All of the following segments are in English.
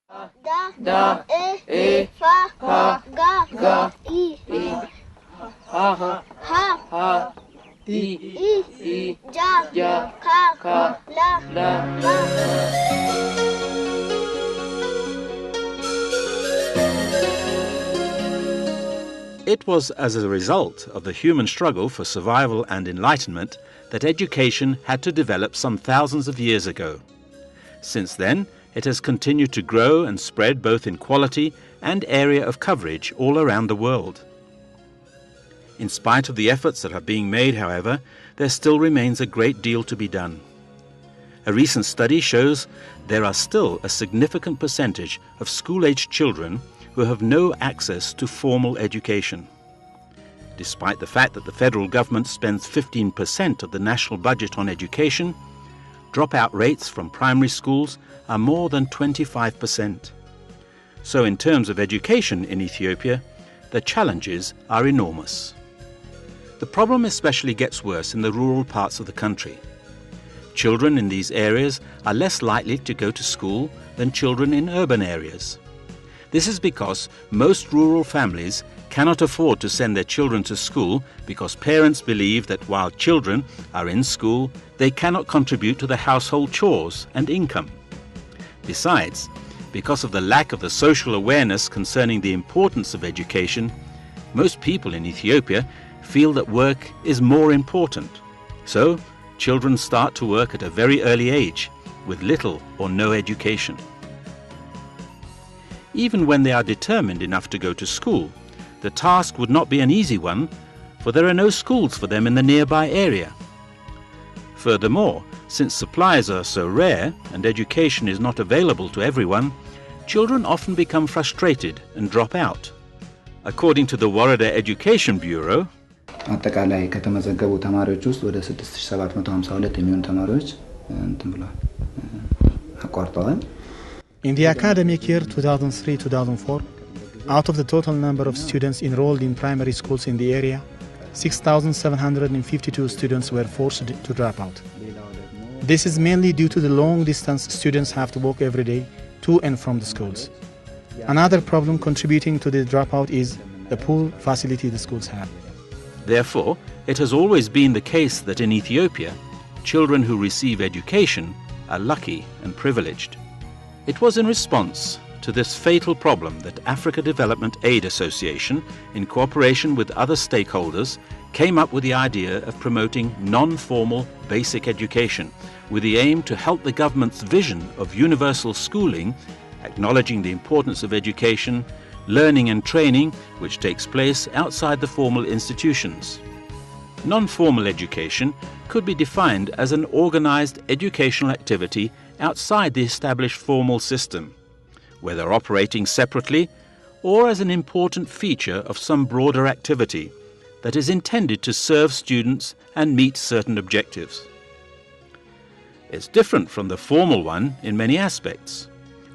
Da, E, Fa, Ga, I, Ha, I, Ja, Ka, La. It was as a result of the human struggle for survival and enlightenment that education had to develop some thousands of years ago. Since then, it has continued to grow and spread both in quality and area of coverage all around the world. In spite of the efforts that are being made, however, there still remains a great deal to be done. A recent study shows there are still a significant percentage of school-aged children who have no access to formal education. Despite the fact that the federal government spends 15% of the national budget on education, dropout rates from primary schools are more than 25%. So in terms of education in Ethiopia, the challenges are enormous. The problem especially gets worse in the rural parts of the country. Children in these areas are less likely to go to school than children in urban areas. This is because most rural families cannot afford to send their children to school because parents believe that while children are in school, they cannot contribute to the household chores and income. Besides, because of the lack of the social awareness concerning the importance of education, most people in Ethiopia feel that work is more important. So, children start to work at a very early age with little or no education. Even when they are determined enough to go to school, the task would not be an easy one, for there are no schools for them in the nearby area. Furthermore, since supplies are so rare and education is not available to everyone, children often become frustrated and drop out. According to the Warada Education Bureau, አጠቃላይ ከተመዘገቡ ተማሪዎች ውስጥ ወደ 6752 የሚሆኑ ተማሪዎች አቋርጠዋል። In the academic year 2003-2004, out of the total number of students enrolled in primary schools in the area, 6,752 students were forced to drop out. This is mainly due to the long distance students have to walk every day to and from the schools. Another problem contributing to the dropout is the poor facility the schools have. Therefore, it has always been the case that in Ethiopia, children who receive education are lucky and privileged. It was in response to this fatal problem that Africa Development Aid Association, in cooperation with other stakeholders, came up with the idea of promoting non-formal basic education with the aim to help the government's vision of universal schooling, acknowledging the importance of education, learning and training which takes place outside the formal institutions. Non-formal education could be defined as an organized educational activity outside the established formal system, whether operating separately or as an important feature of some broader activity that is intended to serve students and meet certain objectives. It's different from the formal one in many aspects.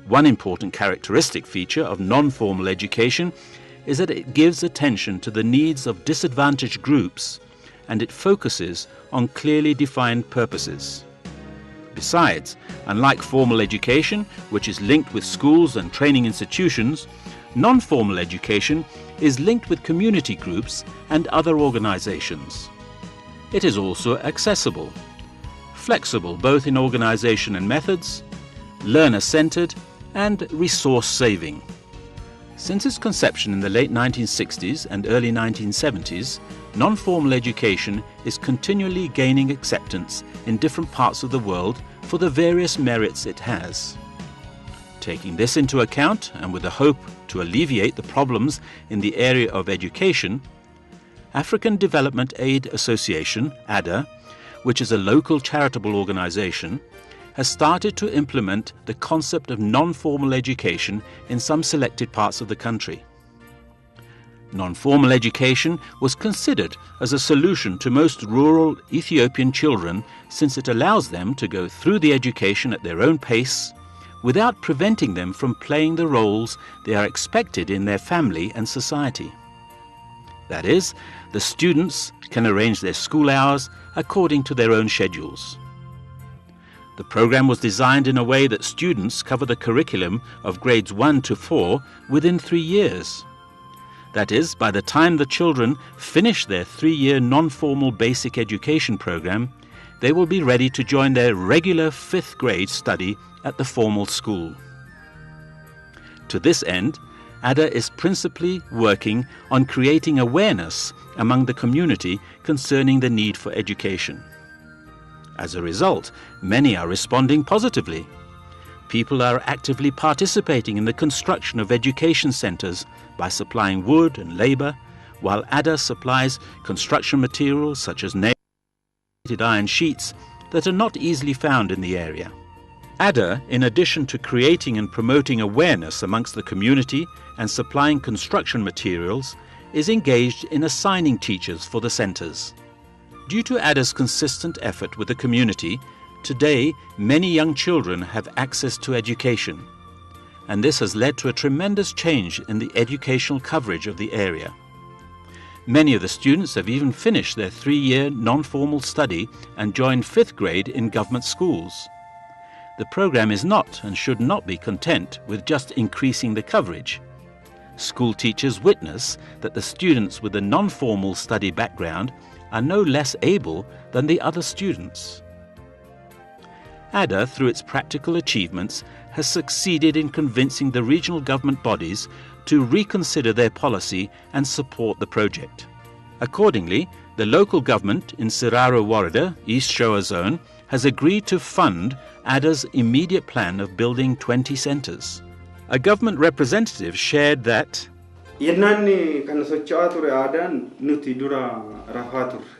One important characteristic feature of non-formal education is that it gives attention to the needs of disadvantaged groups and it focuses on clearly defined purposes. Besides, unlike formal education, which is linked with schools and training institutions, non-formal education is linked with community groups and other organizations. It is also accessible, flexible both in organization and methods, learner-centered, and resource-saving. Since its conception in the late 1960s and early 1970s, non-formal education is continually gaining acceptance in different parts of the world for the various merits it has. Taking this into account, and with the hope to alleviate the problems in the area of education, African Development Aid Association, ADA, which is a local charitable organization, has started to implement the concept of non-formal education in some selected parts of the country. Non-formal education was considered as a solution to most rural Ethiopian children since it allows them to go through the education at their own pace without preventing them from playing the roles they are expected in their family and society. That is, the students can arrange their school hours according to their own schedules. The program was designed in a way that students cover the curriculum of grades 1 to 4 within 3 years. That is, by the time the children finish their 3-year non-formal basic education program, they will be ready to join their regular 5th grade study at the formal school. To this end, ADA is principally working on creating awareness among the community concerning the need for education. As a result, many are responding positively. People are actively participating in the construction of education centres by supplying wood and labour, while ADA supplies construction materials such as nailed iron sheets that are not easily found in the area. ADA, in addition to creating and promoting awareness amongst the community and supplying construction materials, is engaged in assigning teachers for the centres. Due to ADA's consistent effort with the community, today many young children have access to education, and this has led to a tremendous change in the educational coverage of the area. Many of the students have even finished their 3-year non-formal study and joined 5th grade in government schools. The program is not and should not be content with just increasing the coverage. School teachers witness that the students with a non-formal study background are no less able than the other students. ADA, through its practical achievements, has succeeded in convincing the regional government bodies to reconsider their policy and support the project. Accordingly, the local government in Siraro Warada, East Shoa Zone, has agreed to fund ADA's immediate plan of building 20 centres. A government representative shared that Yennanni kan socho'aa ture aadaan nuti dura rafaa turre.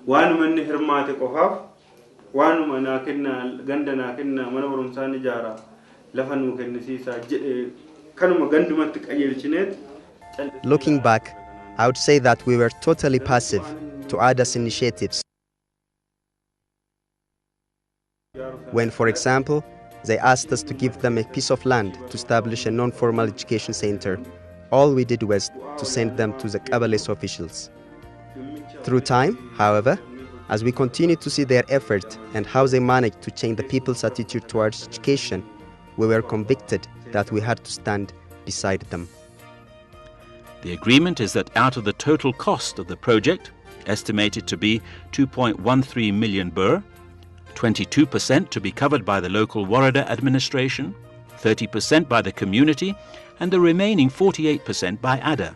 Waanuma inni hirmaate qofaaf waanuma naa kenna ganda naa kenna mana barumsaa ni ijaara lafa nuu kennisiisaa jedhe kanuma gandumatti qajeelchineet. Looking back, I would say that we were totally passive to ADA's initiatives. When, for example, they asked us to give them a piece of land to establish a non-formal education center, all we did was to send them to the Qabales officials. Through time, however, as we continued to see their effort and how they managed to change the people's attitude towards education, we were convicted that we had to stand beside them. the agreement is that out of the total cost of the project, estimated to be 2.13 million birr, 22% to be covered by the local Warada administration, 30% by the community, and the remaining 48% by ADA.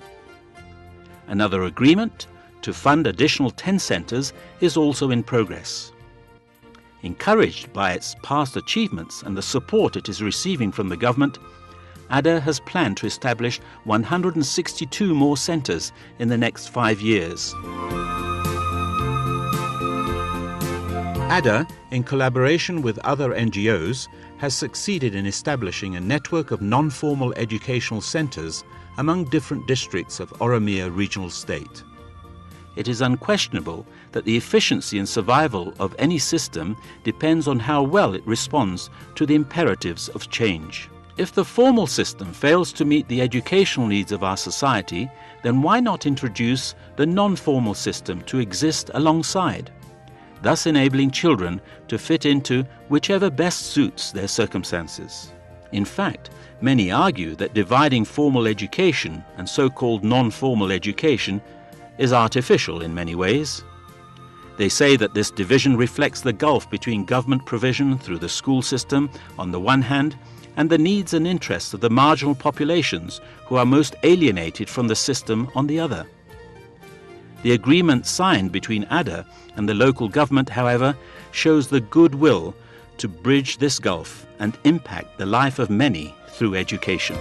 Another agreement to fund additional 10 centres is also in progress. Encouraged by its past achievements and the support it is receiving from the government, ADA has planned to establish 162 more centres in the next 5 years. ADA, in collaboration with other NGOs, has succeeded in establishing a network of non-formal educational centres among different districts of Oromia Regional State. It is unquestionable that the efficiency and survival of any system depends on how well it responds to the imperatives of change. If the formal system fails to meet the educational needs of our society, then why not introduce the non-formal system to exist alongside, thus enabling children to fit into whichever best suits their circumstances? In fact, many argue that dividing formal education and so-called non-formal education is artificial in many ways. They say that this division reflects the gulf between government provision through the school system on the one hand and the needs and interests of the marginal populations who are most alienated from the system on the other. The agreement signed between ADA and the local government, however, shows the goodwill to bridge this gulf and impact the life of many through education.